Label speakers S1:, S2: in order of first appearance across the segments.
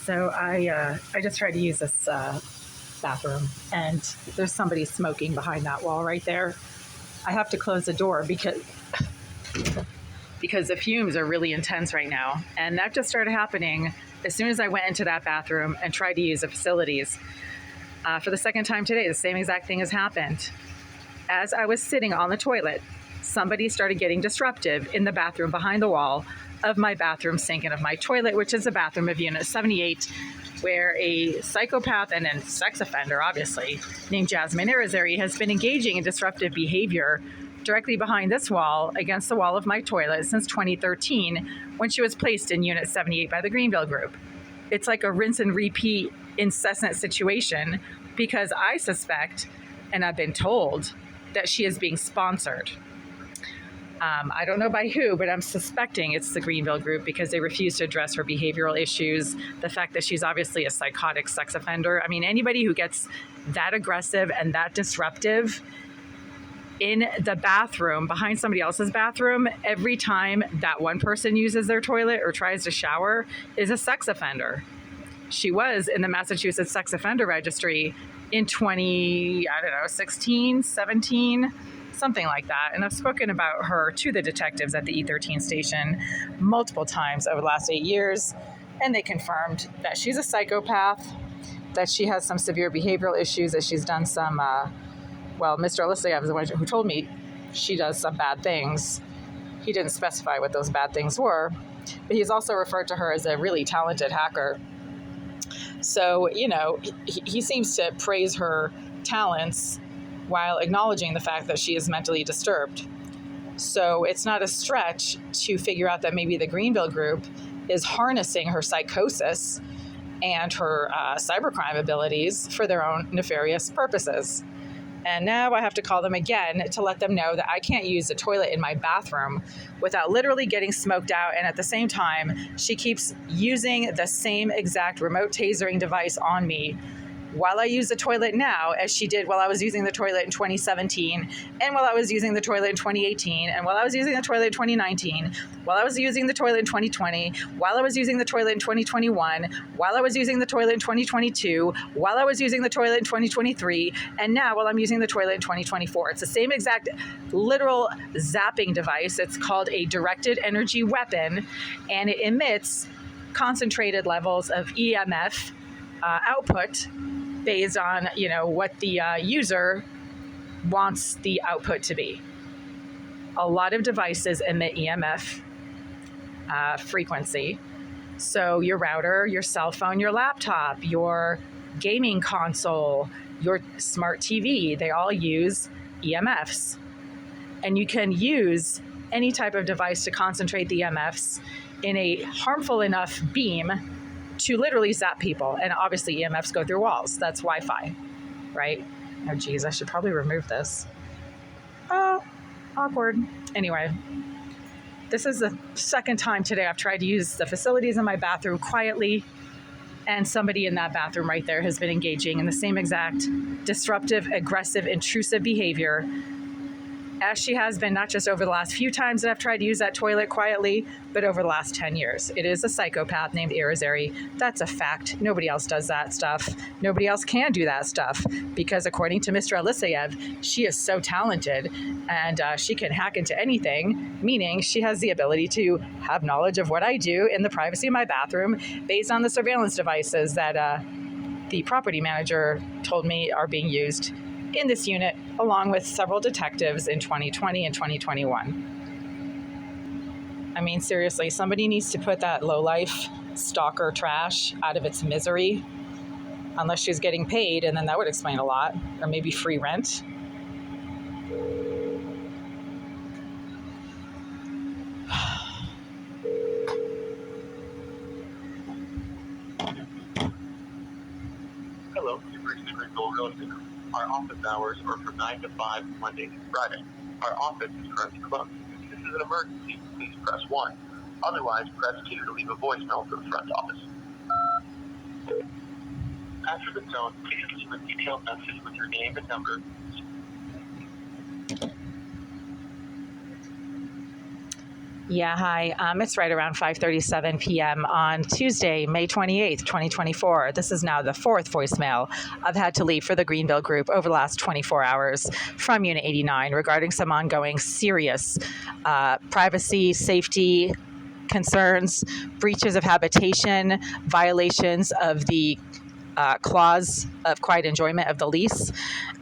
S1: So I just tried to use this bathroom, and there's somebody smoking behind that wall right there. I have to close the door because the fumes are really intense right now, and that just started happening as soon as I went into that bathroom and tried to use the facilities. For the second time today, the same exact thing has happened. As I was sitting on the toilet, somebody started getting disruptive in the bathroom behind the wall of my bathroom sink and of my toilet, which is the bathroom of Unit 78, where a psychopath and a sex offender, obviously, named Jasmine Irizarry has been engaging in disruptive behavior directly behind this wall against the wall of my toilet since 2013, when she was placed in Unit 78 by the Greenville Group. It's like a rinse and repeat incessant situation, because I suspect, and I've been told, that she is being sponsored. I don't know by who, but I'm suspecting it's the Greenville Group, because they refuse to address her behavioral issues, the fact that she's obviously a psychotic sex offender. I mean, anybody who gets that aggressive and that disruptive in the bathroom, behind somebody else's bathroom, every time that one person uses their toilet or tries to shower, is a sex offender. She was in the Massachusetts Sex Offender Registry in 16, 17, something like that. And I've spoken about her to the detectives at the E13 station multiple times over the last 8 years, and they confirmed that she's a psychopath, that she has some severe behavioral issues, that she's done some, Mr. Alyssayev is the one who told me she does some bad things. He didn't specify what those bad things were, but he's also referred to her as a really talented hacker. So, he seems to praise her talents while acknowledging the fact that she is mentally disturbed. So it's not a stretch to figure out that maybe the Greenville Group is harnessing her psychosis and her cybercrime abilities for their own nefarious purposes. And now I have to call them again to let them know that I can't use the toilet in my bathroom without literally getting smoked out. And at the same time, she keeps using the same exact remote tasering device on me while I use the toilet now, as she did while I was using the toilet in 2017, and while I was using the toilet in 2018, and while I was using the toilet in 2019, while I was using the toilet in 2020, while I was using the toilet in 2021, while I was using the toilet in 2022, while I was using the toilet in 2023, and now while I'm using the toilet in 2024. It's the same exact literal zapping device. It's called a directed energy weapon, and it emits concentrated levels of EMF output based on, what the user wants the output to be. A lot of devices emit EMF frequency. So your router, your cell phone, your laptop, your gaming console, your smart TV, they all use EMFs. And you can use any type of device to concentrate the EMFs in a harmful enough beam to literally zap people. And obviously EMFs go through walls. That's Wi-Fi, right? Oh, geez, I should probably remove this. Oh, awkward. Anyway, this is the second time today I've tried to use the facilities in my bathroom quietly, and somebody in that bathroom right there has been engaging in the same exact disruptive, aggressive, intrusive behavior as she has been, not just over the last few times that I've tried to use that toilet quietly, but over the last 10 years. It is a psychopath named Irizarry. That's a fact. Nobody else does that stuff. Nobody else can do that stuff, because according to Mr. Alyssayev, she is so talented and she can hack into anything, meaning she has the ability to have knowledge of what I do in the privacy of my bathroom based on the surveillance devices that the property manager told me are being used in this unit, along with several detectives in 2020 and 2021. I mean, seriously, somebody needs to put that lowlife stalker trash out of its misery, unless she's getting paid, and then that would explain a lot, or maybe free rent.
S2: Hello, you've reached the Greenville Real Estate Group. Our office hours are from 9 to 5, Monday to Friday. Our office is currently closed. If this is an emergency, please press 1. Otherwise, press 2 to leave a voicemail for the front office. After the tone, please leave a detailed message with your name and number.
S1: Yeah, hi. It's right around 5:37 p.m. on Tuesday, May 28th, 2024. This is now the fourth voicemail I've had to leave for the Greenville Group over the last 24 hours from Unit 89 regarding some ongoing serious privacy, safety concerns, breaches of habitation, violations of the clause of quiet enjoyment of the lease,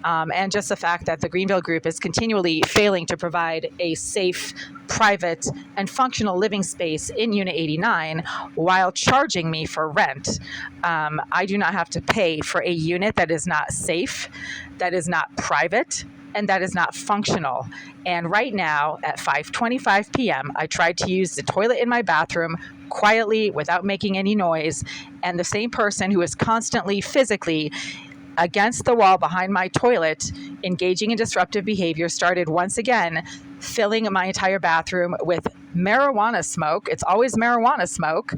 S1: and just the fact that the Greenville Group is continually failing to provide a safe, private, and functional living space in Unit 89 while charging me for rent. I do not have to pay for a unit that is not safe, that is not private, and that is not functional. And right now at 5:25 p.m., I tried to use the toilet in my bathroom quietly without making any noise, and the same person who is constantly physically against the wall behind my toilet, engaging in disruptive behavior, started once again filling my entire bathroom with marijuana smoke. It's always marijuana smoke,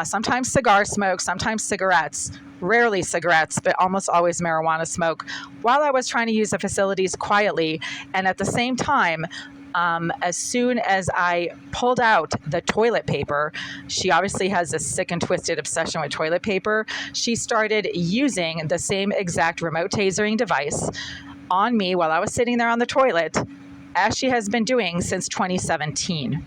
S1: sometimes cigar smoke, sometimes cigarettes, rarely cigarettes, but almost always marijuana smoke, while I was trying to use the facilities quietly. And at the same time, as soon as I pulled out the toilet paper, she obviously has a sick and twisted obsession with toilet paper. She started using the same exact remote tasering device on me while I was sitting there on the toilet, as she has been doing since 2017.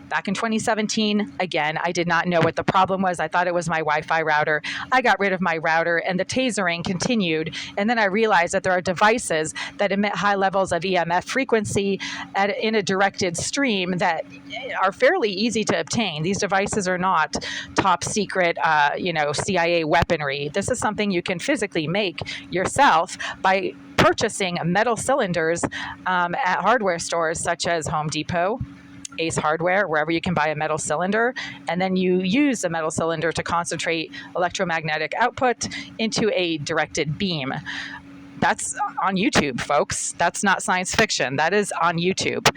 S1: Back in 2017, again, I did not know what the problem was. I thought it was my Wi-Fi router. I got rid of my router and the tasering continued. And then I realized that there are devices that emit high levels of EMF frequency in a directed stream that are fairly easy to obtain. These devices are not top secret, CIA weaponry. This is something you can physically make yourself by purchasing metal cylinders at hardware stores such as Home Depot, Ace Hardware, wherever you can buy a metal cylinder, and then you use the metal cylinder to concentrate electromagnetic output into a directed beam. That's on YouTube, folks. That's not science fiction. That is on YouTube.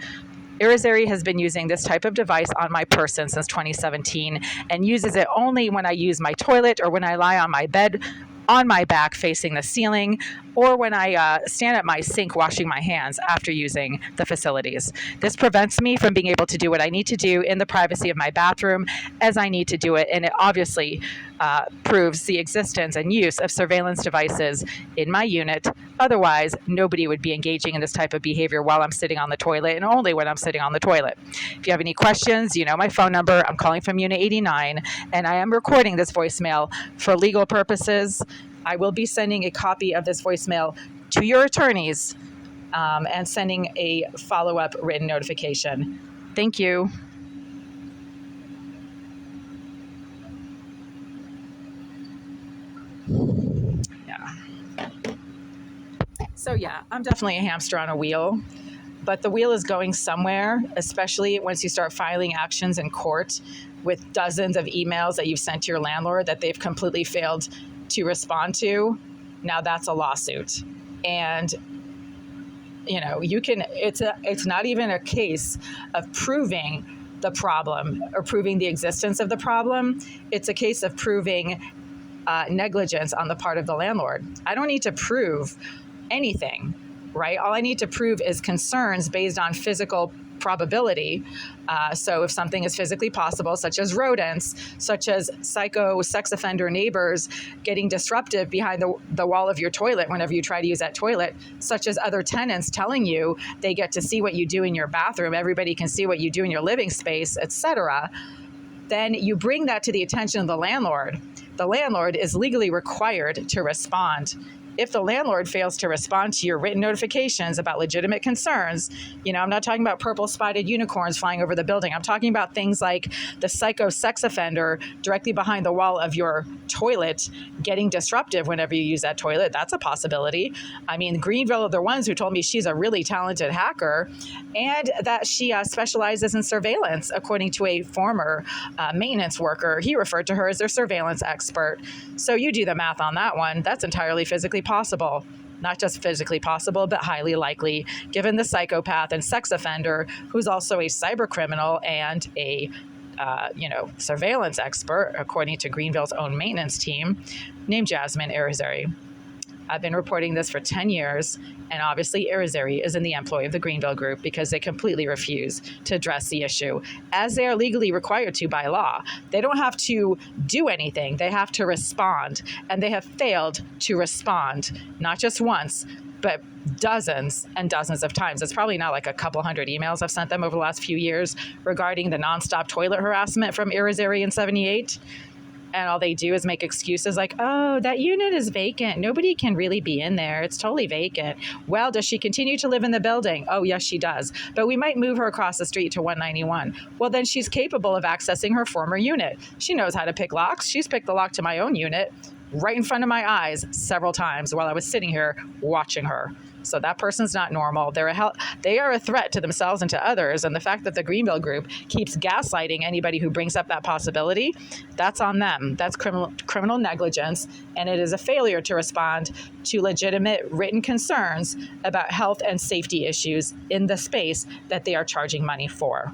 S1: Irizarry has been using this type of device on my person since 2017 and uses it only when I use my toilet or when I lie on my bed on my back facing the ceiling, or when I stand at my sink washing my hands after using the facilities. This prevents me from being able to do what I need to do in the privacy of my bathroom as I need to do it, and it obviously proves the existence and use of surveillance devices in my unit. Otherwise, nobody would be engaging in this type of behavior while I'm sitting on the toilet, and only when I'm sitting on the toilet. If you have any questions, you know my phone number. I'm calling from Unit 89, and I am recording this voicemail for legal purposes. I will be sending a copy of this voicemail to your attorneys and sending a follow-up written notification. Thank you. Yeah. So yeah, I'm definitely a hamster on a wheel, but the wheel is going somewhere, especially once you start filing actions in court with dozens of emails that you've sent to your landlord that they've completely failed to respond to. Now that's a lawsuit. And it's not even a case of proving the problem or proving the existence of the problem. It's a case of proving negligence on the part of the landlord. I don't need to prove anything, right? All I need to prove is concerns based on physical probability. So if something is physically possible, such as rodents, such as psycho sex offender neighbors getting disruptive behind the wall of your toilet whenever you try to use that toilet, such as other tenants telling you they get to see what you do in your bathroom, everybody can see what you do in your living space, etc., then you bring that to the attention of the landlord. The landlord is legally required to respond. If the landlord fails to respond to your written notifications about legitimate concerns, I'm not talking about purple spotted unicorns flying over the building. I'm talking about things like the psycho sex offender directly behind the wall of your toilet getting disruptive whenever you use that toilet. That's a possibility. I mean, Greenville are the ones who told me she's a really talented hacker and that she specializes in surveillance, according to a former maintenance worker. He referred to her as their surveillance expert. So you do the math on that one. That's entirely physically possible. Not just physically possible, but highly likely, given the psychopath and sex offender who's also a cyber criminal and a surveillance expert, according to Greenville's own maintenance team, named Jasmine Irizarry. I've been reporting this for 10 years, and obviously Irizarry is in the employ of the Greenville Group because they completely refuse to address the issue, as they are legally required to by law. They don't have to do anything. They have to respond, and they have failed to respond, not just once, but dozens and dozens of times. It's probably not like a couple hundred emails I've sent them over the last few years regarding the nonstop toilet harassment from Irizarry in 78. And all they do is make excuses like, oh, that unit is vacant. Nobody can really be in there. It's totally vacant. Well, does she continue to live in the building? Oh, yes, she does. But we might move her across the street to 191. Well, then she's capable of accessing her former unit. She knows how to pick locks. She's picked the lock to my own unit right in front of my eyes several times while I was sitting here watching her. So that person's not normal. They are a threat to themselves and to others. And the fact that the Greenville Group keeps gaslighting anybody who brings up that possibility, that's on them. That's criminal negligence. And it is a failure to respond to legitimate written concerns about health and safety issues in the space that they are charging money for.